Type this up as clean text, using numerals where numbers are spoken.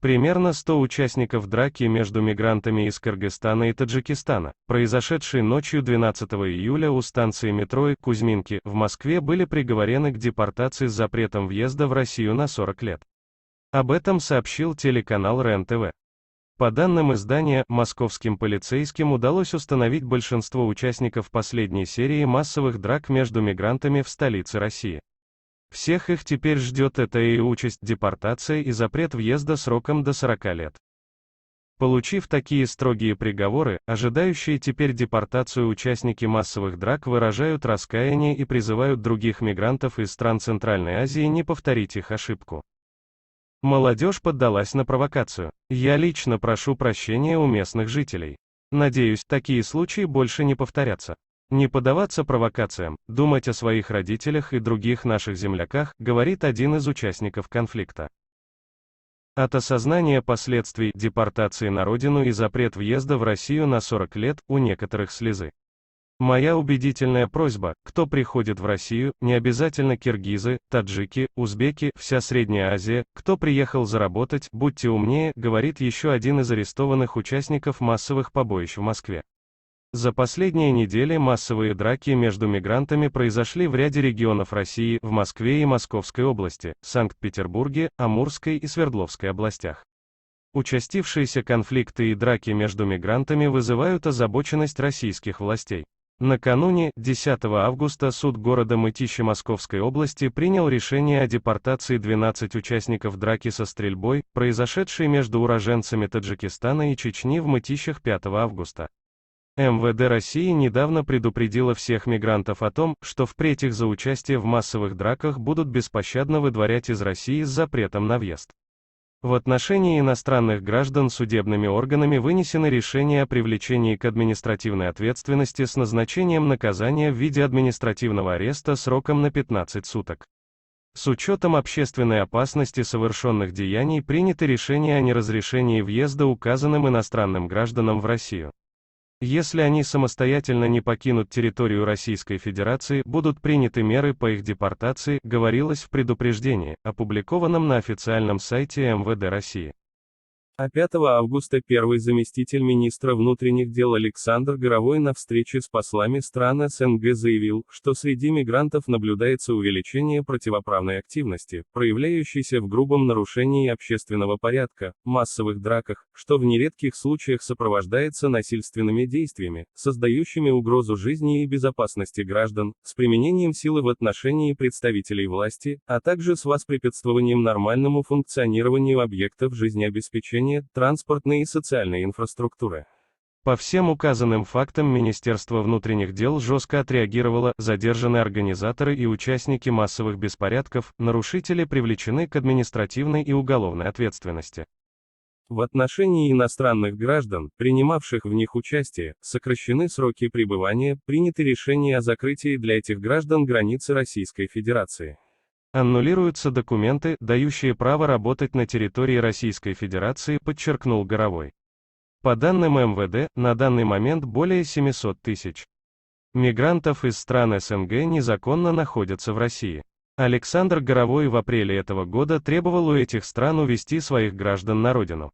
Примерно 100 участников драки между мигрантами из Кыргызстана и Таджикистана, произошедшей ночью 12 июля у станции метро Кузьминки в Москве, были приговорены к депортации с запретом въезда в Россию на 40 лет. Об этом сообщил телеканал РЕН-ТВ. По данным издания, московским полицейским удалось установить большинство участников последней серии массовых драк между мигрантами в столице России. Всех их теперь ждет эта и участь — депортация и запрет въезда сроком до 40 лет. Получив такие строгие приговоры, ожидающие теперь депортацию участники массовых драк выражают раскаяние и призывают других мигрантов из стран Центральной Азии не повторить их ошибку. Молодежь поддалась на провокацию. Я лично прошу прощения у местных жителей. Надеюсь, такие случаи больше не повторятся. Не поддаваться провокациям, думать о своих родителях и других наших земляках, говорит один из участников конфликта. От осознания последствий депортации на родину и запрет въезда в Россию на 40 лет у некоторых слезы. Моя убедительная просьба: кто приходит в Россию, не обязательно киргизы, таджики, узбеки, вся Средняя Азия, кто приехал заработать, будьте умнее, говорит еще один из арестованных участников массовых побоищ в Москве. За последние недели массовые драки между мигрантами произошли в ряде регионов России, в Москве и Московской области, Санкт-Петербурге, Амурской и Свердловской областях. Участившиеся конфликты и драки между мигрантами вызывают озабоченность российских властей. Накануне, 10 августа, суд города Мытищи Московской области принял решение о депортации 12 участников драки со стрельбой, произошедшей между уроженцами Таджикистана и Чечни в Мытищах 5 августа. МВД России недавно предупредило всех мигрантов о том, что впредь их за участие в массовых драках будут беспощадно выдворять из России с запретом на въезд. В отношении иностранных граждан судебными органами вынесены решения о привлечении к административной ответственности с назначением наказания в виде административного ареста сроком на 15 суток. С учетом общественной опасности совершенных деяний приняты решения о неразрешении въезда указанным иностранным гражданам в Россию. Если они самостоятельно не покинут территорию Российской Федерации, будут приняты меры по их депортации, говорилось в предупреждении, опубликованном на официальном сайте МВД России. А 5 августа первый заместитель министра внутренних дел Александр Горовой на встрече с послами стран СНГ заявил, что среди мигрантов наблюдается увеличение противоправной активности, проявляющейся в грубом нарушении общественного порядка, массовых драках, что в нередких случаях сопровождается насильственными действиями, создающими угрозу жизни и безопасности граждан, с применением силы в отношении представителей власти, а также с воспрепятствованием нормальному функционированию объектов жизнеобеспечения, транспортной и социальной инфраструктуры. По всем указанным фактам Министерство внутренних дел жестко отреагировало, задержаны организаторы и участники массовых беспорядков, нарушители привлечены к административной и уголовной ответственности. В отношении иностранных граждан, принимавших в них участие, сокращены сроки пребывания, приняты решения о закрытии для этих граждан границы Российской Федерации. Аннулируются документы, дающие право работать на территории Российской Федерации, подчеркнул Горовой. По данным МВД, на данный момент более 700 тысяч мигрантов из стран СНГ незаконно находятся в России. Александр Горовой в апреле этого года требовал у этих стран увезти своих граждан на родину.